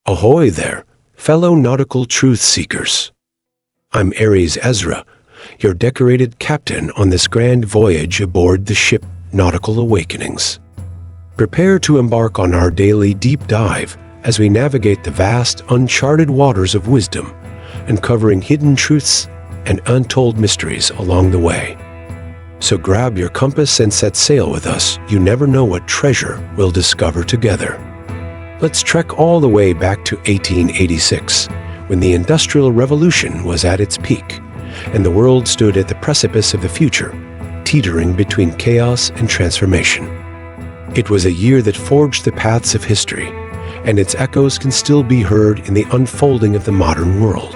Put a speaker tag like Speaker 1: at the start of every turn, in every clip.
Speaker 1: Ahoy there, fellow nautical truth seekers. I'm Aries Ezra, your decorated captain on this grand voyage aboard the ship Nautical Awakenings. Prepare to embark on our daily deep dive as we navigate the vast, uncharted waters of wisdom, uncovering hidden truths and untold mysteries along the way. So grab your compass and set sail with us. You never know what treasure we'll discover together. Let's trek all the way back to 1886, when the Industrial Revolution was at its peak, and the world stood at the precipice of the future, teetering between chaos and transformation. It was a year that forged the paths of history, and its echoes can still be heard in the unfolding of the modern world.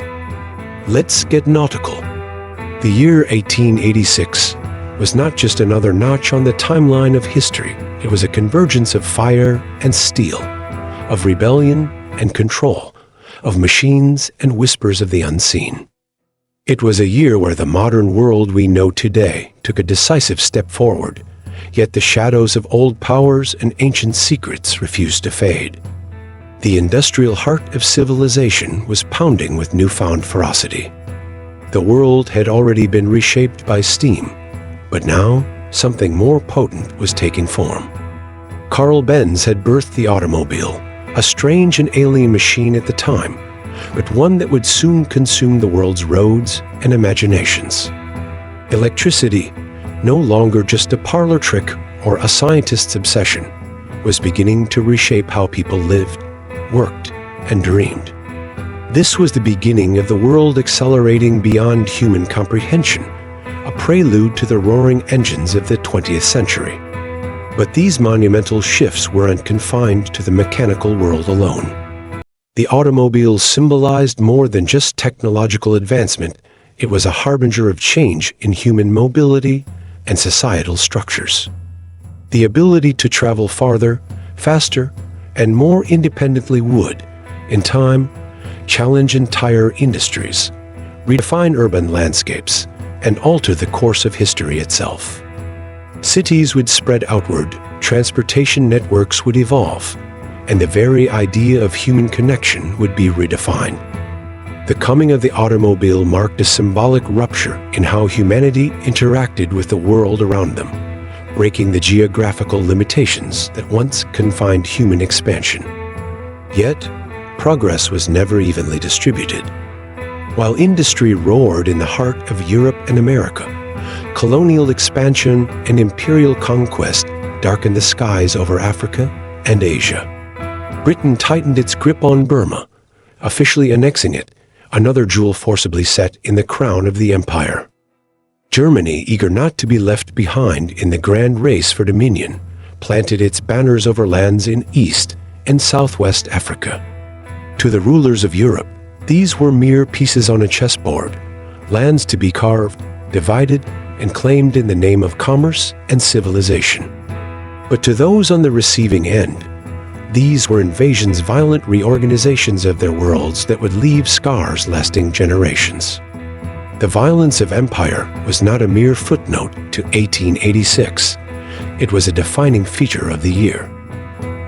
Speaker 1: Let's get nautical. The year 1886 was not just another notch on the timeline of history. It was a convergence of fire and steel, of rebellion and control, of machines and whispers of the unseen. It was a year where the modern world we know today took a decisive step forward, yet the shadows of old powers and ancient secrets refused to fade. The industrial heart of civilization was pounding with newfound ferocity. The world had already been reshaped by steam, but now something more potent was taking form. Carl Benz had birthed the automobile, a strange and alien machine at the time, but one that would soon consume the world's roads and imaginations. Electricity, no longer just a parlor trick or a scientist's obsession, was beginning to reshape how people lived, worked, and dreamed. This was the beginning of the world accelerating beyond human comprehension, a prelude to the roaring engines of the 20th century. But these monumental shifts weren't confined to the mechanical world alone. The automobile symbolized more than just technological advancement. It was a harbinger of change in human mobility and societal structures. The ability to travel farther, faster, and more independently would, in time, challenge entire industries, redefine urban landscapes, and alter the course of history itself. Cities would spread outward, transportation networks would evolve, and the very idea of human connection would be redefined. The coming of the automobile marked a symbolic rupture in how humanity interacted with the world around them, breaking the geographical limitations that once confined human expansion. Yet, progress was never evenly distributed. While industry roared in the heart of Europe and America, colonial expansion and imperial conquest darkened the skies over Africa and Asia. Britain tightened its grip on Burma, officially annexing it, another jewel forcibly set in the crown of the empire. Germany, eager not to be left behind in the grand race for dominion, planted its banners over lands in East and Southwest Africa. To the rulers of Europe, these were mere pieces on a chessboard, lands to be carved, divided, and claimed in the name of commerce and civilization. But to those on the receiving end, these were invasions, violent reorganizations of their worlds that would leave scars lasting generations. The violence of empire was not a mere footnote to 1886. It was a defining feature of the year.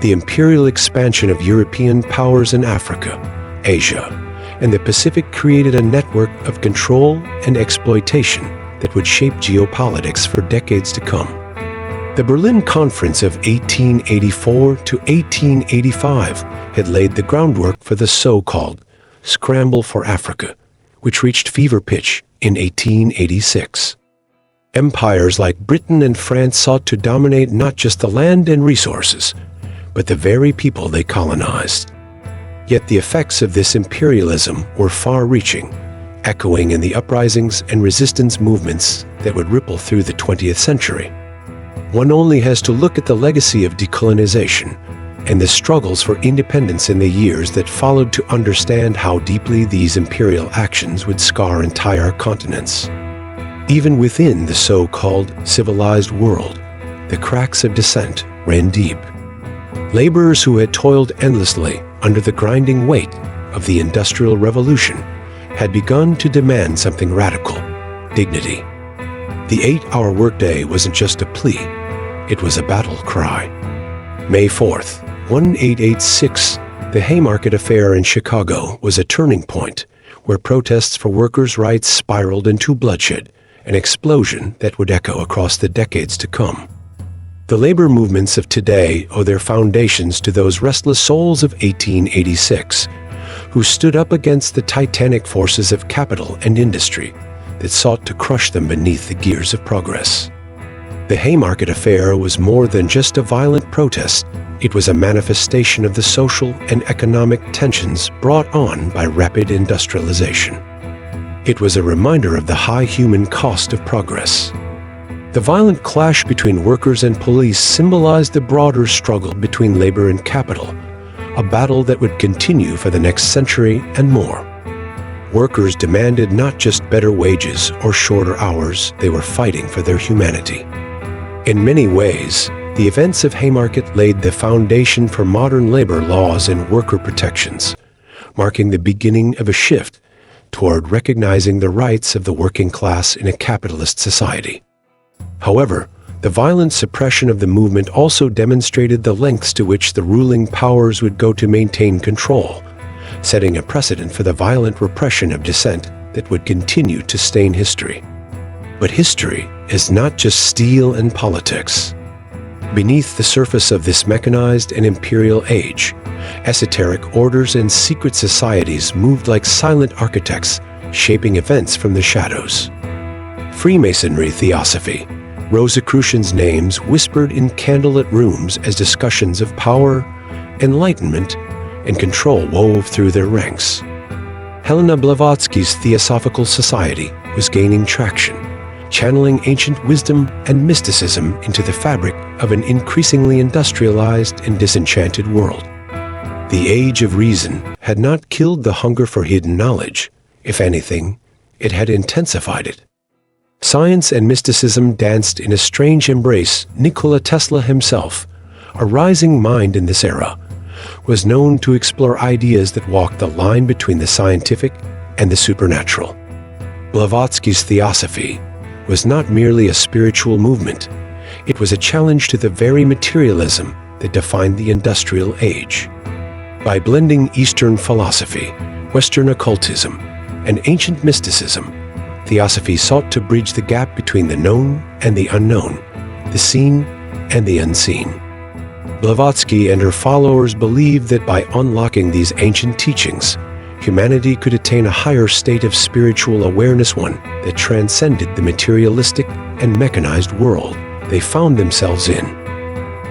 Speaker 1: The imperial expansion of European powers in Africa, Asia, and the Pacific created a network of control and exploitation that would shape geopolitics for decades to come. The Berlin Conference of 1884 to 1885 had laid the groundwork for the so-called Scramble for Africa, which reached fever pitch in 1886. Empires like Britain and France sought to dominate not just the land and resources, but the very people they colonized. Yet the effects of this imperialism were far-reaching, echoing in the uprisings and resistance movements that would ripple through the 20th century. One only has to look at the legacy of decolonization and the struggles for independence in the years that followed to understand how deeply these imperial actions would scar entire continents. Even within the so-called civilized world, the cracks of dissent ran deep. Laborers who had toiled endlessly under the grinding weight of the Industrial Revolution had begun to demand something radical: dignity. The 8-hour workday wasn't just a plea, it was a battle cry. May 4th, 1886, The Haymarket affair in Chicago was a turning point where protests for workers' rights spiraled into bloodshed, an explosion that would echo across the decades to come. The labor movements of today owe their foundations to those restless souls of 1886, who stood up against the titanic forces of capital and industry that sought to crush them beneath the gears of progress. The Haymarket affair was more than just a violent protest. It was a manifestation of the social and economic tensions brought on by rapid industrialization. It was a reminder of the high human cost of progress. The violent clash between workers and police symbolized the broader struggle between labor and capital, a battle that would continue for the next century and more. Workers demanded not just better wages or shorter hours, they were fighting for their humanity. In many ways, the events of Haymarket laid the foundation for modern labor laws and worker protections, marking the beginning of a shift toward recognizing the rights of the working class in a capitalist society. However, the violent suppression of the movement also demonstrated the lengths to which the ruling powers would go to maintain control, setting a precedent for the violent repression of dissent that would continue to stain history. But history is not just steel and politics. Beneath the surface of this mechanized and imperial age, esoteric orders and secret societies moved like silent architects, shaping events from the shadows. Freemasonry theosophy, Rosicrucians' names whispered in candlelit rooms as discussions of power, enlightenment, and control wove through their ranks. Helena Blavatsky's Theosophical Society was gaining traction, channeling ancient wisdom and mysticism into the fabric of an increasingly industrialized and disenchanted world. The Age of Reason had not killed the hunger for hidden knowledge. If anything, it had intensified it. Science and mysticism danced in a strange embrace. Nikola Tesla himself, a rising mind in this era, was known to explore ideas that walked the line between the scientific and the supernatural. Blavatsky's theosophy was not merely a spiritual movement. It was a challenge to the very materialism that defined the industrial age. By blending Eastern philosophy, Western occultism, and ancient mysticism, theosophy sought to bridge the gap between the known and the unknown, the seen and the unseen. Blavatsky and her followers believed that by unlocking these ancient teachings, humanity could attain a higher state of spiritual awareness, one that transcended the materialistic and mechanized world they found themselves in.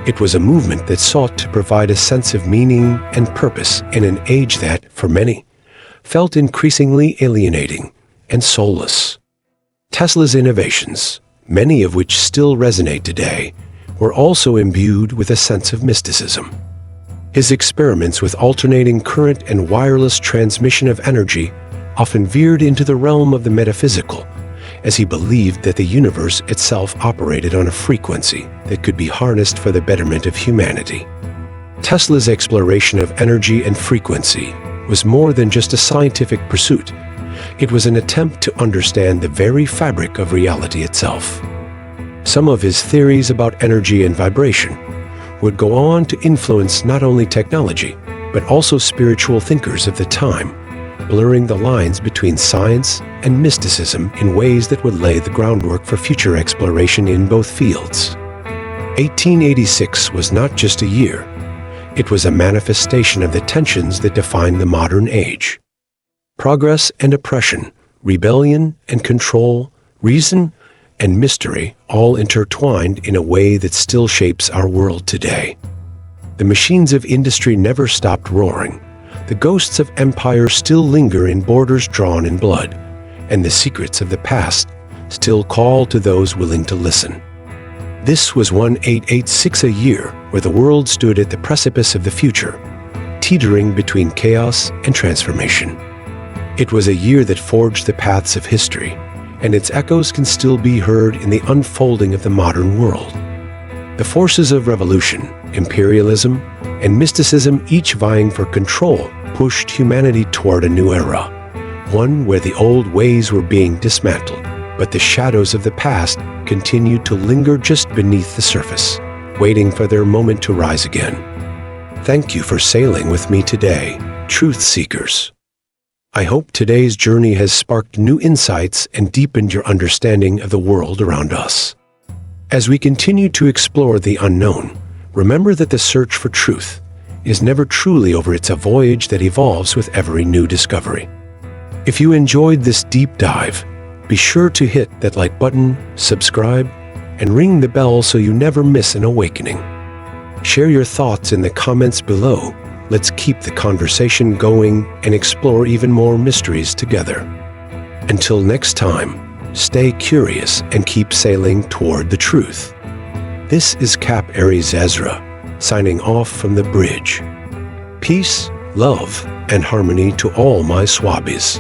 Speaker 1: It was a movement that sought to provide a sense of meaning and purpose in an age that, for many, felt increasingly alienating and soulless. Tesla's innovations, many of which still resonate today, were also imbued with a sense of mysticism. His experiments with alternating current and wireless transmission of energy often veered into the realm of the metaphysical, as he believed that the universe itself operated on a frequency that could be harnessed for the betterment of humanity. Tesla's exploration of energy and frequency was more than just a scientific pursuit. It was an attempt to understand the very fabric of reality itself. Some of his theories about energy and vibration would go on to influence not only technology, but also spiritual thinkers of the time, blurring the lines between science and mysticism in ways that would lay the groundwork for future exploration in both fields. 1886 was not just a year. It was a manifestation of the tensions that define the modern age. Progress and oppression, rebellion and control, reason and mystery all intertwined in a way that still shapes our world today. The machines of industry never stopped roaring. The ghosts of empire still linger in borders drawn in blood, and the secrets of the past still call to those willing to listen. This was 1886, a year where the world stood at the precipice of the future, teetering between chaos and transformation. It was a year that forged the paths of history, and its echoes can still be heard in the unfolding of the modern world. The forces of revolution, imperialism, and mysticism, each vying for control, pushed humanity toward a new era, one where the old ways were being dismantled, but the shadows of the past continued to linger just beneath the surface, waiting for their moment to rise again. Thank you for sailing with me today, truth seekers. I hope today's journey has sparked new insights and deepened your understanding of the world around us. As we continue to explore the unknown, remember that the search for truth is never truly over. It's a voyage that evolves with every new discovery. If you enjoyed this deep dive, be sure to hit that like button, subscribe, and ring the bell so you never miss an awakening. Share your thoughts in the comments below. Let's keep the conversation going and explore even more mysteries together. Until next time, stay curious and keep sailing toward the truth. This is Cap Aries Ezra, signing off from the bridge. Peace, love, and harmony to all my swabbies.